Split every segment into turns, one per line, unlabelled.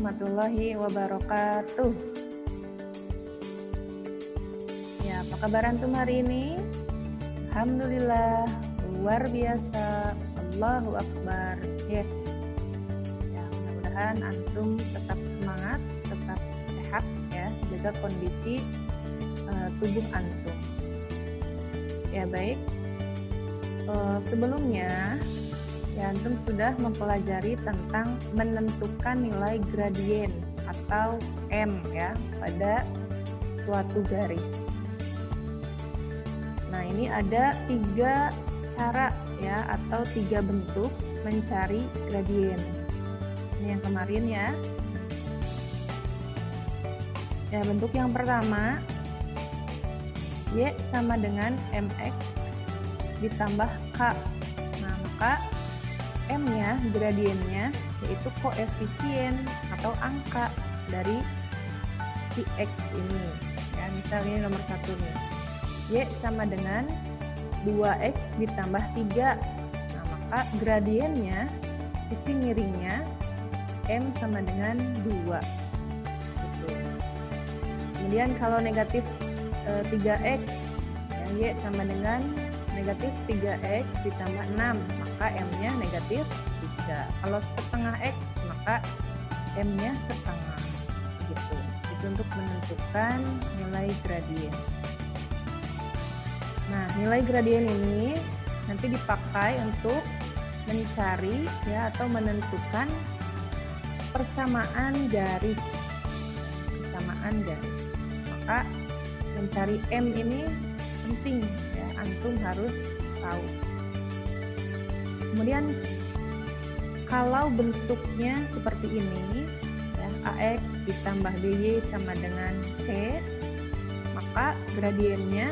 warahmatullahi wabarakatuh. Ya, apa kabar antum hari ini? Alhamdulillah, luar biasa. Allahu Akbar. Yes. Ya, mudah-mudahan antum tetap semangat, tetap sehat ya, jaga kondisi tubuh antum. Ya, baik. Sebelumnya ya, antum sudah mempelajari tentang menentukan nilai gradien atau M ya pada suatu garis. Nah, ini ada 3 cara ya atau 3 bentuk mencari gradien. Ini yang kemarin ya. Ya, bentuk yang pertama, Y sama dengan MX ditambah K. Nah, maka M-nya, gradiennya, yaitu koefisien atau angka dari si X ini. Ya, misalnya nomor 1 nih. Y sama dengan 2X ditambah 3. Nah, maka gradiennya, sisi miringnya, M sama dengan 2. Gitu. Kemudian kalau negatif 3X, ya, Y sama dengan negatif 3X ditambah 6, maka M-nya negatif 3. Kalau setengah X, maka M-nya setengah. Gitu. Itu untuk menentukan nilai gradien. Nah, nilai gradien ini nanti dipakai untuk mencari ya atau menentukan persamaan garis. Persamaan garis. Maka mencari M ini penting ya, antum harus tahu. Kemudian kalau bentuknya seperti ini ya, AX ditambah BY sama dengan C, maka gradiennya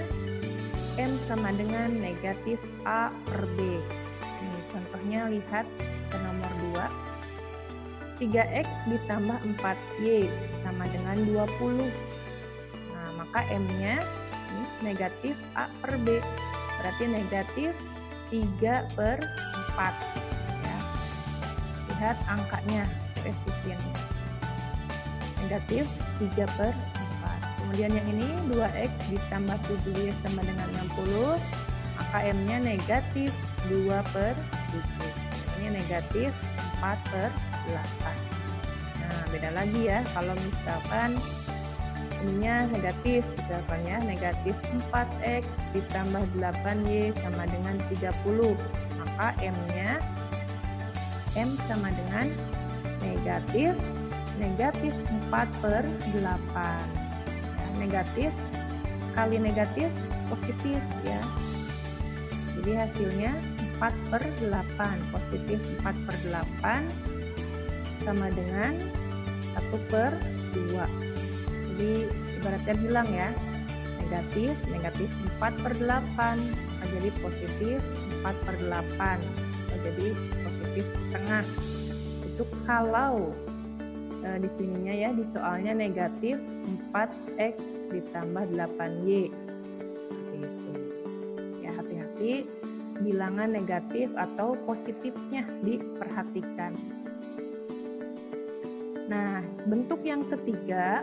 M sama dengan negatif A per B. Ini contohnya, lihat ke nomor 2. 3X ditambah 4Y sama dengan 20. Nah, maka M-nya negatif A per B, berarti negatif 3 per 4 ya. Lihat angkanya, koefisiennya negatif 3 per 4. Kemudian yang ini 2X ditambah 7Y sama dengan 60, maka M-nya negatif 2 per 7. Ini negatif 4 per 8. Nah, beda lagi ya kalau misalkan ininya negatif, misalkan ya, negatif 4X ditambah 8Y sama dengan 30, maka M-nya M sama dengan negatif 4 per 8 ya, negatif kali negatif positif ya, jadi hasilnya 4 per 8, positif 4 per 8 sama dengan 1 per 2. Jadi ibaratnya hilang ya, negatif 4 per 8, jadi positif 4 per 8, jadi positif setengah. Itu kalau di sininya ya, di soalnya negatif 4X ditambah 8Y. Seperti itu. Ya, hati-hati bilangan negatif atau positifnya diperhatikan. Nah, bentuk yang ketiga,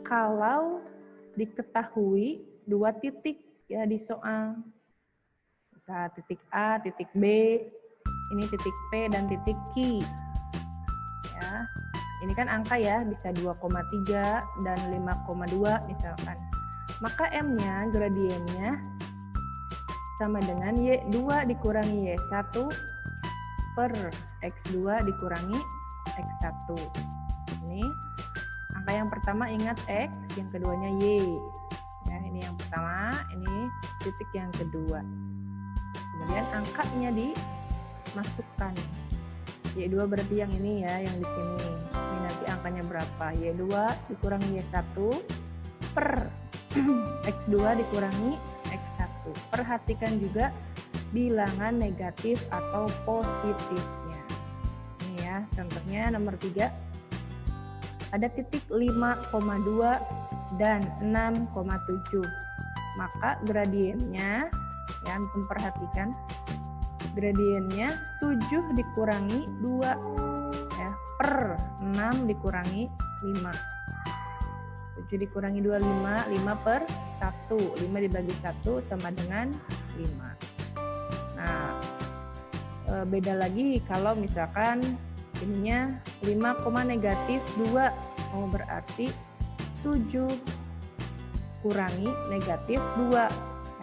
kalau diketahui 2 titik ya di soal, bisa titik A, titik B, ini titik P dan titik Q ya. Ini kan angka ya, bisa 2,3 dan 5,2 misalkan. Maka M-nya, gradiennya sama dengan Y2 dikurangi Y1 per X2 dikurangi X1. Ini angka yang pertama ingat X, yang keduanya Y. Ya, ini yang pertama, ini titik yang kedua. Kemudian angkanya dimasukkan. Y2 berarti yang ini ya, yang di sini. Ini nanti angkanya berapa? Y2 dikurangi Y1 per X2 dikurangi X1. Perhatikan juga bilangan negatif atau positifnya. Ini ya, contohnya nomor 3. Ada titik 5,2 dan 6,7. Maka gradiennya, ya antum perhatikan, gradiennya 7 dikurangi 2 ya, per per 6 dikurangi 5. 7 dikurangi 2, 5. 5 per 1. 5 dibagi 1 sama dengan 5. Nah, beda lagi kalau misalkan ininya 5, negatif 2. Oh, berarti 7 kurangi negatif 2.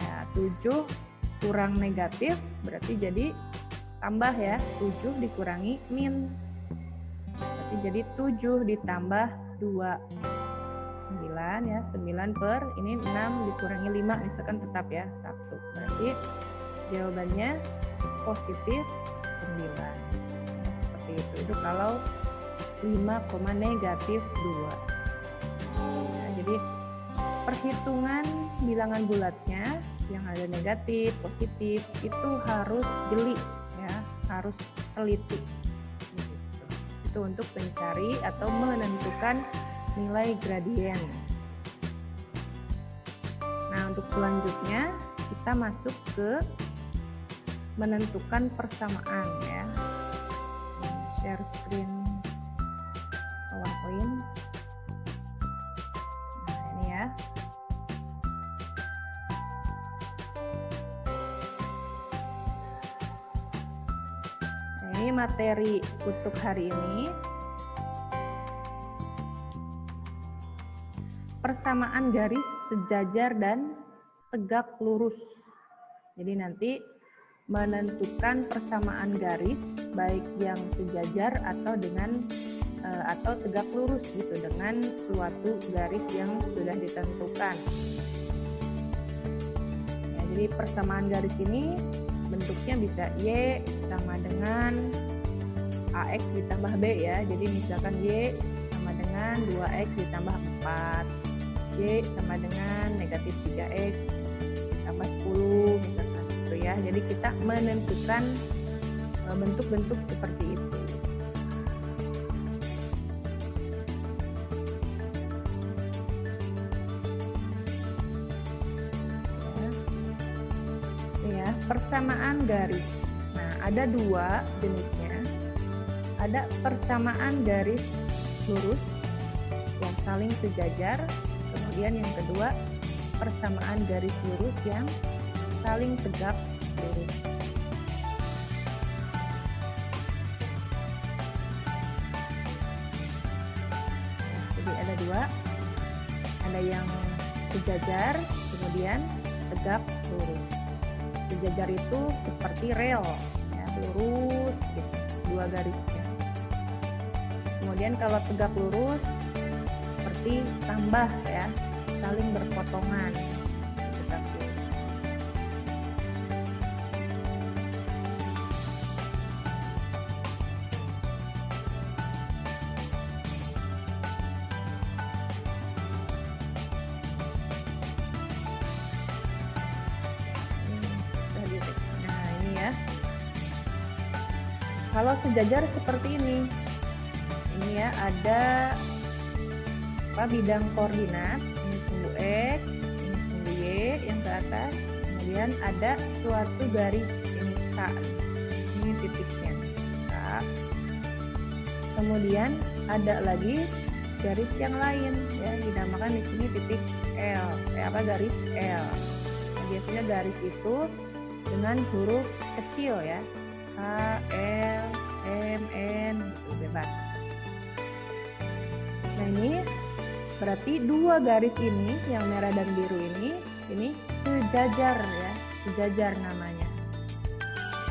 Nah, 7 kurang negatif berarti jadi tambah ya. 7 dikurangi min. Berarti jadi 7 ditambah 2. 9 ya. 9 per ini 6 dikurangi 5 misalkan tetap ya 1. Berarti jawabannya positif 9. Seperti itu. Itu kalau 5, negatif 2. Nah, jadi perhitungan bilangan bulatnya yang ada negatif, positif itu harus jeli ya, harus teliti. Itu untuk mencari atau menentukan nilai gradien. Nah, untuk selanjutnya kita masuk ke menentukan persamaan ya. Share screen PowerPoint. Nah, ini ya. Nah, ini materi untuk hari ini. Persamaan garis sejajar dan tegak lurus. Jadi nanti menentukan persamaan garis baik yang sejajar atau dengan atau tegak lurus gitu dengan suatu garis yang sudah ditentukan. Ya, jadi persamaan garis ini bentuknya bisa Y sama dengan AX ditambah B ya. Jadi misalkan Y sama dengan 2X ditambah 4. Y sama dengan negatif 3X tambah 10 misalkan gitu ya. Jadi kita menentukan bentuk-bentuk seperti itu. Ya, persamaan garis. Nah, ada dua jenisnya. Ada persamaan garis lurus yang saling sejajar. Kemudian yang kedua, persamaan garis lurus yang saling tegak lurus. Jadi ada dua, ada yang sejajar, kemudian tegak lurus. Sejajar itu seperti rel, ya, lurus, gitu, dua garisnya. Kemudian kalau tegak lurus, seperti tambah ya, saling berpotongan. Nah, ini ya. Kalau sejajar seperti ini. Ini ya, ada bidang koordinat, ini sumbu X, ini sumbu Y yang ke atas, kemudian ada suatu garis, ini K, ini titiknya K, kemudian ada lagi garis yang lain ya, dinamakan di sini titik L, garis L. Nah, biasanya garis itu dengan huruf kecil ya, K, L, M, N, itu bebas. Nah, ini berarti dua garis ini yang merah dan biru ini sejajar ya, sejajar namanya.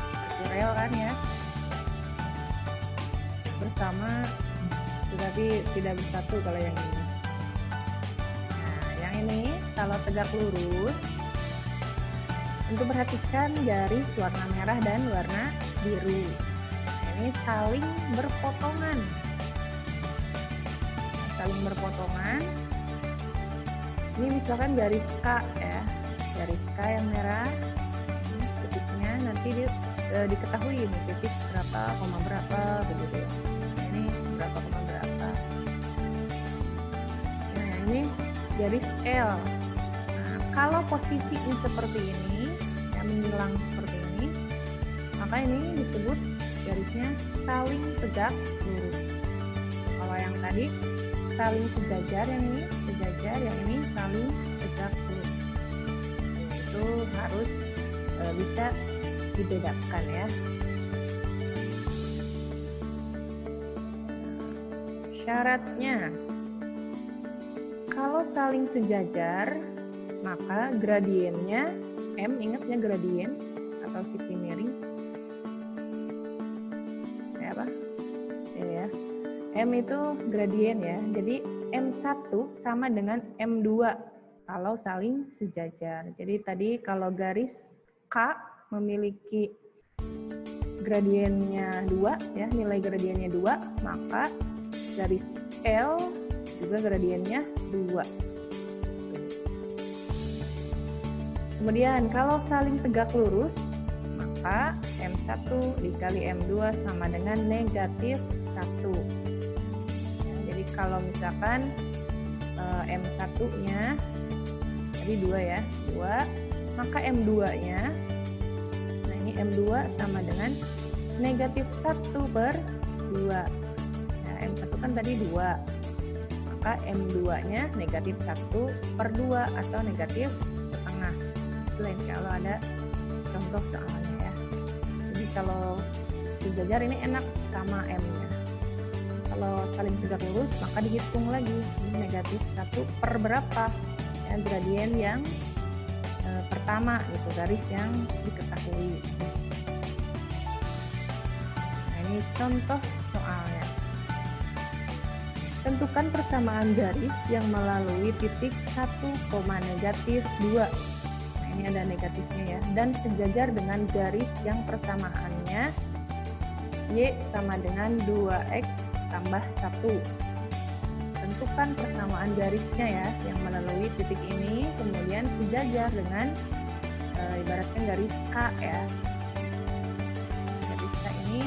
Seperti rel kan ya. Bersama tetapi tidak bersatu kalau yang ini. Nah, yang ini kalau tegak lurus, untuk perhatikan garis warna merah dan warna biru. Nah, ini saling berpotongan. Saling berpotongan. Ini misalkan garis K ya, garis K yang merah, ini titiknya nanti diketahui ini titik berapa, koma berapa, begitu ya. Nah, ini berapa, koma berapa. Nah, ini garis L. Nah, kalau posisinya seperti ini, yang menyilang seperti ini, maka ini disebut garisnya saling tegak lurus. tadi saling sejajar, yang ini sejajar, yang ini saling tegak lurus. Itu harus bisa dibedakan ya. Syaratnya, kalau saling sejajar, maka gradiennya M, ingatnya gradien atau sisi miring. Ya apa? Ya. M itu gradien ya. Jadi M1 sama dengan M2 kalau saling sejajar. Jadi tadi kalau garis K memiliki gradiennya 2 ya, nilai gradiennya 2, maka garis L juga gradiennya 2. Kemudian kalau saling tegak lurus, maka M1 dikali M2 sama dengan negatif 1. Ya, jadi kalau misalkan M1-nya tadi 2 ya, 2, maka M2-nya, nah ini M2 sama dengan negatif 1/2. M1 kan tadi 2, maka M2-nya negatif 1/2 atau negatif setengah. Lain kalau ada contoh soalnya ya. Jadi kalau sejajar ini enak sama M-nya. Kalau saling tegak lurus maka dihitung lagi, ini negatif 1 berapa ya, gradien yang pertama gitu, garis yang diketahui. Nah ini contoh soalnya. Tentukan persamaan garis yang melalui titik 1, negatif 2. Nah, ini ada negatifnya ya. Dan sejajar dengan garis yang persamaannya Y sama dengan 2X tambah 1. Tentukan persamaan garisnya ya, yang melalui titik ini, kemudian sejajar dengan ibaratnya garis K ya. Garis K ini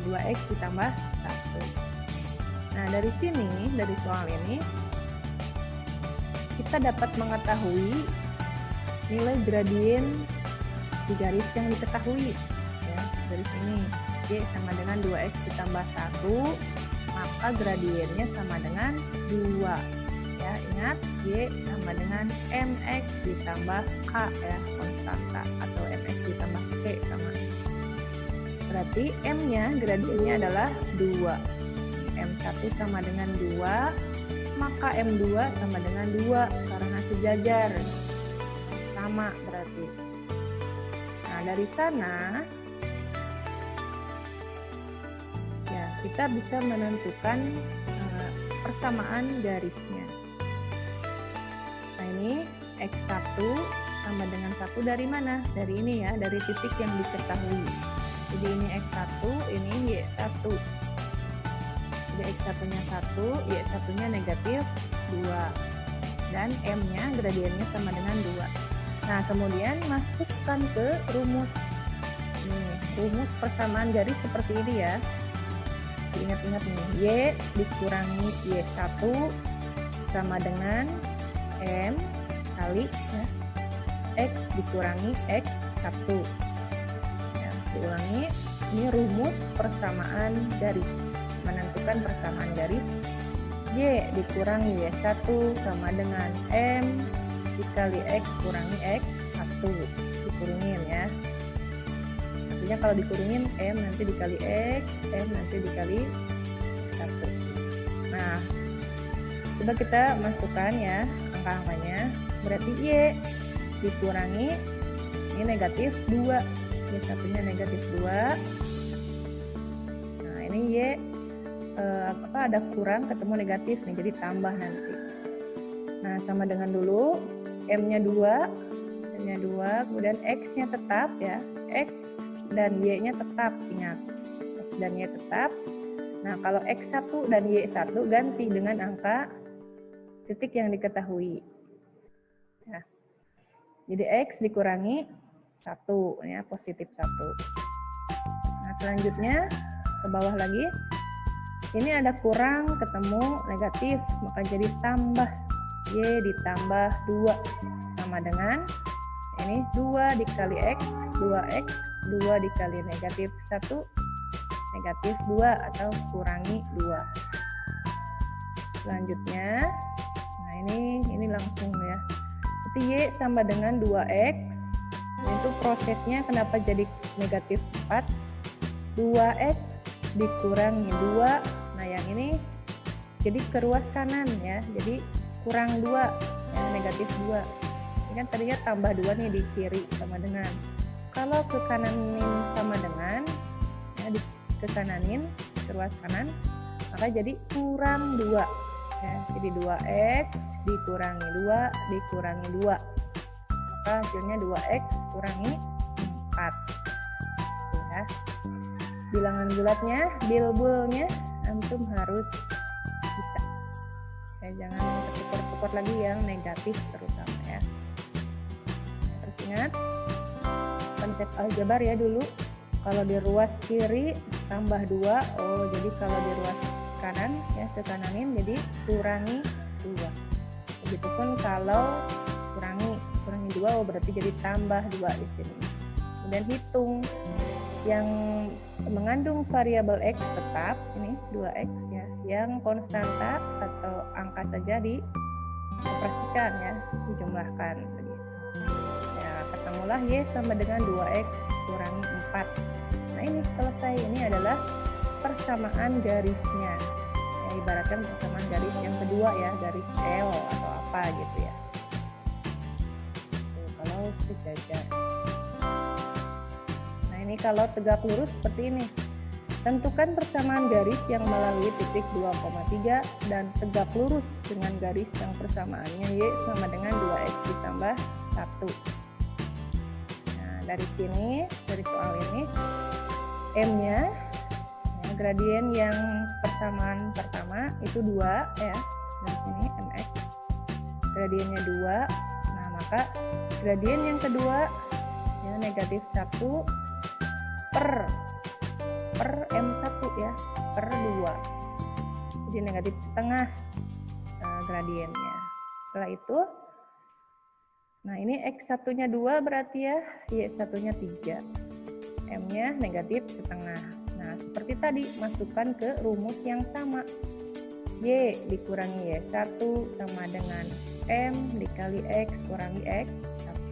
2X ditambah 1. Nah, dari sini, dari soal ini, kita dapat mengetahui nilai gradien di garis yang diketahui. Ya, garis ini, Y sama dengan 2X ditambah 1, maka gradiennya sama dengan 2. Ya, ingat, Y sama dengan MX ditambah K ya, konstanta, atau MX ditambah K sama. Berarti M-nya, gradiennya adalah 2. M1 sama dengan 2, maka M2 sama dengan 2 karena sejajar. Sama berarti. Nah, dari sana ya kita bisa menentukan persamaan garisnya. Nah, ini X1 sama dengan 1 dari mana? Dari ini ya, dari titik yang diketahui. Jadi ini X1, ini Y1. Jadi X1-nya 1, Y1-nya negatif 2. Dan M-nya gradiennya sama dengan 2. Nah, kemudian masukkan ke rumus. Nih, rumus persamaan garis seperti ini ya. Ingat-ingat nih, Y dikurangi Y1 sama dengan M kali ya, X dikurangi X1. Ya, diulangi, ini rumus persamaan garis. Menentukan persamaan garis, Y dikurangi Y1 sama dengan M dikali X kurangi X1. Dikurungin ya. Artinya kalau dikurungin M nanti dikali X, M nanti dikali 1. Nah, coba kita masukkan ya angka-angkanya. Berarti Y dikurangi, ini negatif 2. Y1-nya negatif 2. Nah, ini Y ada kurang ketemu negatif nih, jadi tambah nanti. Nah, sama dengan dulu M-nya 2, M-nya 2, kemudian X-nya tetap ya, X dan Y-nya tetap, ingat, X dan Y tetap. Nah, kalau X1 dan Y1 ganti dengan angka titik yang diketahui ya. Jadi X dikurangi 1 ya, positif 1. Nah, selanjutnya ke bawah lagi. Ini ada kurang ketemu negatif, maka jadi tambah Y ditambah 2 sama dengan ini 2 dikali X, 2X, 2 dikali negatif 1, negatif 2 atau kurangi 2. Selanjutnya, nah ini langsung ya. Jadi Y sama dengan 2X. Itu prosesnya kenapa jadi negatif 4? 2X dikurangi 2. Nah yang ini jadi ke ruas kanan ya. Jadi kurang 2 ya, negatif 2. Ini kan tadinya tambah 2 nih di kiri sama dengan. Kalau ke kananin sama dengan ya, ke kananin ke ruas kanan, maka jadi kurang 2 ya. Jadi 2X dikurangi 2 dikurangi 2, maka hasilnya 2X kurangi 4 ya. Bilangan bulatnya, bilbulnya antum harus bisa ya, jangan tukar-tukar lagi yang negatif terutama ya. Terus ingat konsep aljabar ya dulu, kalau di ruas kiri tambah 2, oh jadi kalau di ruas kanan ya ke kananin jadi kurangi 2. Begitupun kalau kurangi 2, oh berarti jadi tambah 2 di sini. Kemudian hitung yang mengandung variabel X tetap, ini 2X ya, yang konstanta atau angka saja dioperasikan ya, dijumlahkan begitu. Ya, ketemulah Y sama dengan 2X kurangi 4. Nah ini selesai, ini adalah persamaan garisnya. Ya, ibaratkan persamaan garis yang kedua ya, garis L atau apa gitu ya. Tuh, kalau sejajar. Nah ini kalau tegak lurus seperti ini. Tentukan persamaan garis yang melalui titik 2,3 dan tegak lurus dengan garis yang persamaannya Y sama dengan 2X ditambah 1. Nah dari sini, dari soal ini, M-nya, ya, gradien yang persamaan pertama itu 2 ya, dari sini MX, gradiennya 2. Nah maka gradien yang kedua ya, negatif 1 per M1 ya, per 2. Jadi negatif setengah gradiennya. Setelah itu, nah ini X1-nya 2 berarti ya, Y1-nya 3. M-nya negatif setengah. Nah seperti tadi, masukkan ke rumus yang sama. Y dikurangi Y1 sama dengan M dikali X kurangi X1.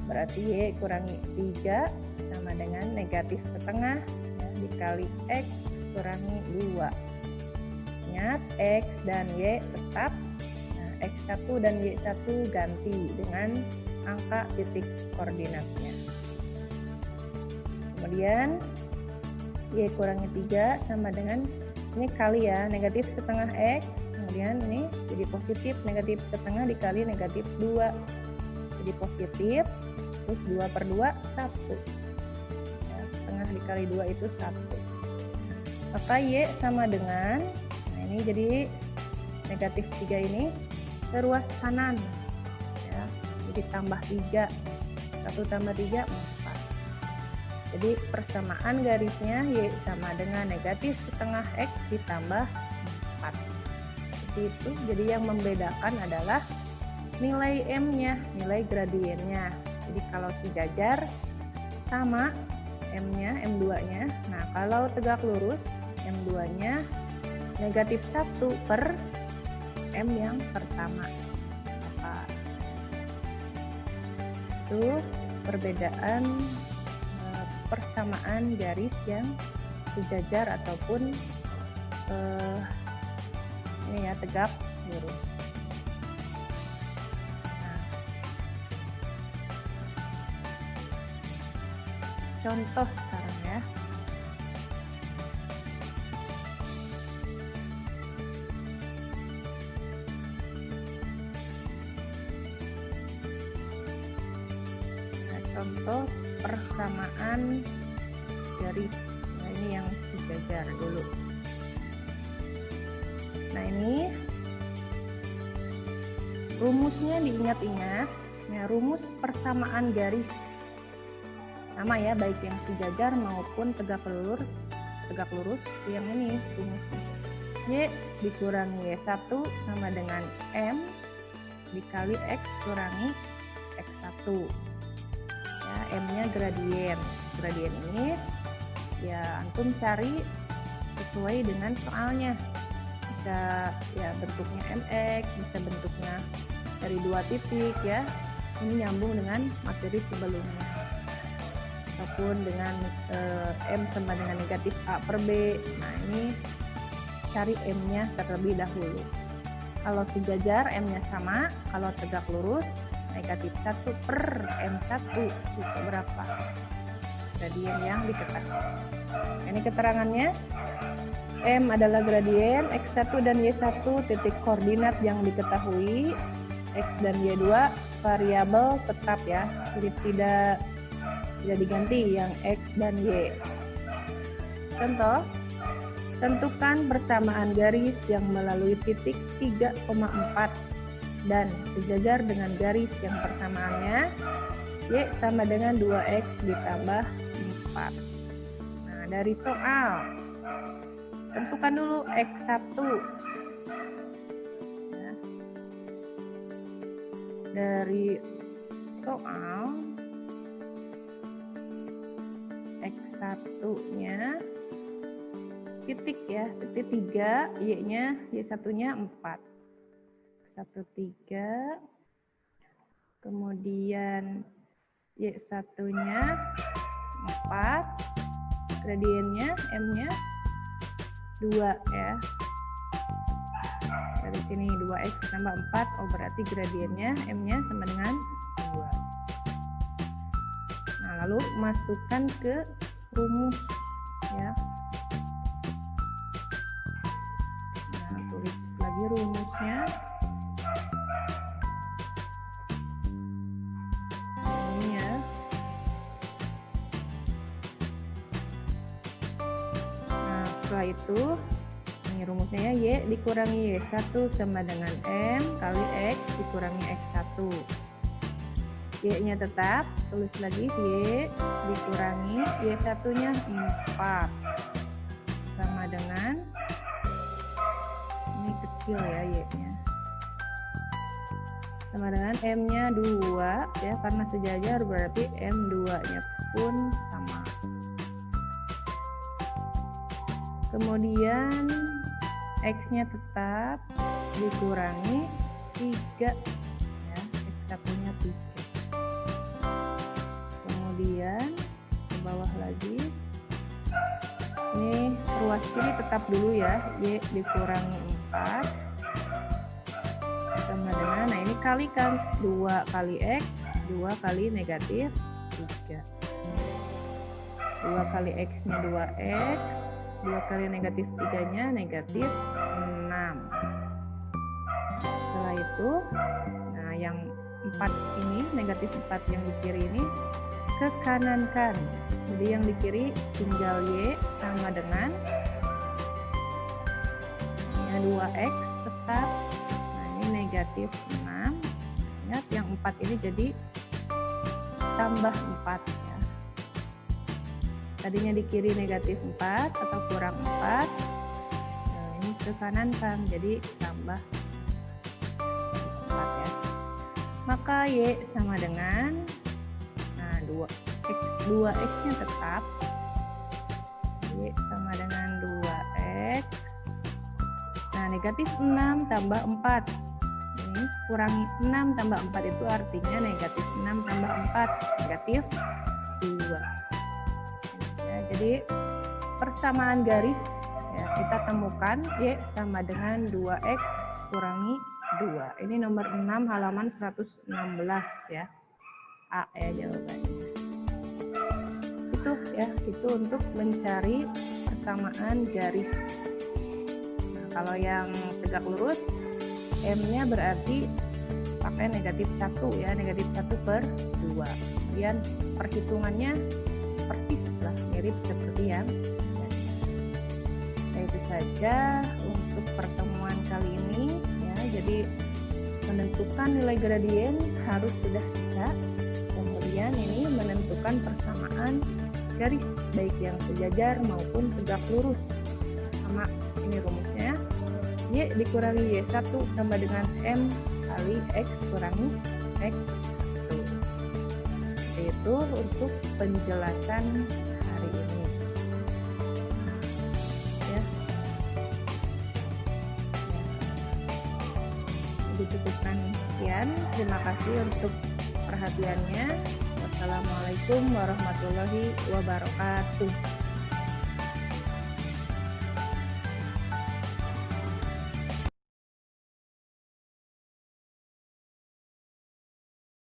Berarti Y kurangi 3 sama dengan negatif setengah ya, dikali X kurangi 2. Ingat X dan Y tetap. Nah, X1 dan Y1 ganti dengan angka titik koordinatnya. Kemudian Y kurangi 3 sama dengan, ini kali ya, negatif setengah X. Kemudian ini jadi positif, negatif setengah dikali negatif 2. Jadi positif, terus 2 per 2, 1. Setengah dikali 2 itu 1. Maka Y sama dengan, nah ini jadi negatif 3 ini ke ruas kanan ya, jadi tambah 3, 1 tambah 3 4. Jadi persamaan garisnya Y sama dengan negatif setengah X ditambah 4. Seperti itu. Jadi yang membedakan adalah nilai M-nya, nilai gradiennya. Jadi kalau sejajar sama M-nya, M2-nya. Nah, kalau tegak lurus, M2-nya negatif 1 per M yang pertama. Apa? Itu perbedaan persamaan garis yang sejajar ataupun ini ya, tegak lurus. Contoh sekarang ya. Nah, contoh persamaan garis. Nah, ini yang sejajar dulu. Nah, ini rumusnya diingat-ingat. Ya, rumus persamaan garis. Sama ya, baik yang sejajar maupun tegak lurus yang ini rumusnya. Y dikurangi Y1 sama dengan M dikali X kurangi X1. Ya, M-nya gradien ini ya antum cari sesuai dengan soalnya. Bisa ya bentuknya mx, bisa bentuknya dari 2 titik ya. Ini nyambung dengan materi sebelumnya. Ataupun dengan M sama dengan negatif A per B. Nah, ini cari M-nya terlebih dahulu. Kalau sejajar M-nya sama, kalau tegak lurus negatif 1 per M1 itu berapa? Gradien yang diketahui. Ini keterangannya. M adalah gradien X1 dan Y1 titik koordinat yang diketahui. X dan Y2 variabel tetap ya, jadi tidak diganti yang X dan Y. Contoh, tentukan persamaan garis yang melalui titik 3,4 dan sejajar dengan garis yang persamaannya Y sama dengan 2X ditambah 4. Nah, dari soal, tentukan dulu X1. Ya. Dari soal, X1-nya titik ya, titik 3, Y-nya, Y1-nya 4. 1, 3, kemudian Y1-nya 4, gradiennya M-nya 2 ya. Dari sini 2X tambah 4, oh berarti gradiennya M-nya sama dengan 2. Nah, lalu masukkan ke rumus ya. Nah, tulis lagi rumusnya. Ini ya. Nah, setelah itu ini rumusnya ya, Y dikurangi Y1 sama dengan M kali X dikurangi X1. Y-nya tetap, tulis lagi Y dikurangi Y1-nya 4 sama dengan, ini kecil ya Y-nya, sama dengan M-nya 2 ya, karena sejajar berarti M2-nya pun sama. Kemudian X-nya tetap dikurangi 3 ya, X1-nya 3. Kemudian ke bawah lagi, ini ruas kiri tetap dulu ya, Y dikurangi 4 sama dengan, nah ini kalikan 2 kali X, 2 kali negatif 3. 2 kali X-nya 2X, 2 kali negatif 3-nya negatif 6. Setelah itu, nah yang 4 ini, negatif 4 yang di kiri ini ke kanan kan. Jadi yang di kiri tinggal Y sama dengan 2X tetap. Nah, ini negatif 6. Ingat yang 4 ini jadi tambah 4 ya. Tadinya di kiri negatif 4 atau kurang 4. Nah, ini ke kanan kan, jadi tambah 4 ya. Maka Y sama dengan 2X, 2X-nya tetap, Y sama dengan 2X. Nah, negatif 6 tambah 4. Ini kurangi 6 tambah 4 itu artinya negatif 6 tambah 4, negatif 2. Ya, jadi persamaan garis ya, kita temukan Y sama dengan 2X kurangi 2. Ini nomor 6 halaman 116 ya. A ya jawabannya. Itu ya, itu untuk mencari persamaan garis. Nah, kalau yang tegak lurus, M-nya berarti pakai negatif 1 ya, negatif 1 per 2. Kemudian perhitungannya persis lah, mirip seperti yang nah, itu saja untuk pertemuan kali ini ya. Jadi menentukan nilai gradien harus sudah bisa. Kemudian ini menentukan persamaan garis baik yang sejajar maupun tegak lurus. Sama ini rumusnya, Y dikurangi Y1 sama dengan M kali X kurangi X1. Itu untuk penjelasan hari ini. dicukupkan sekian. Terima kasih untuk perhatiannya. Wassalamualaikum warahmatullahi wabarakatuh.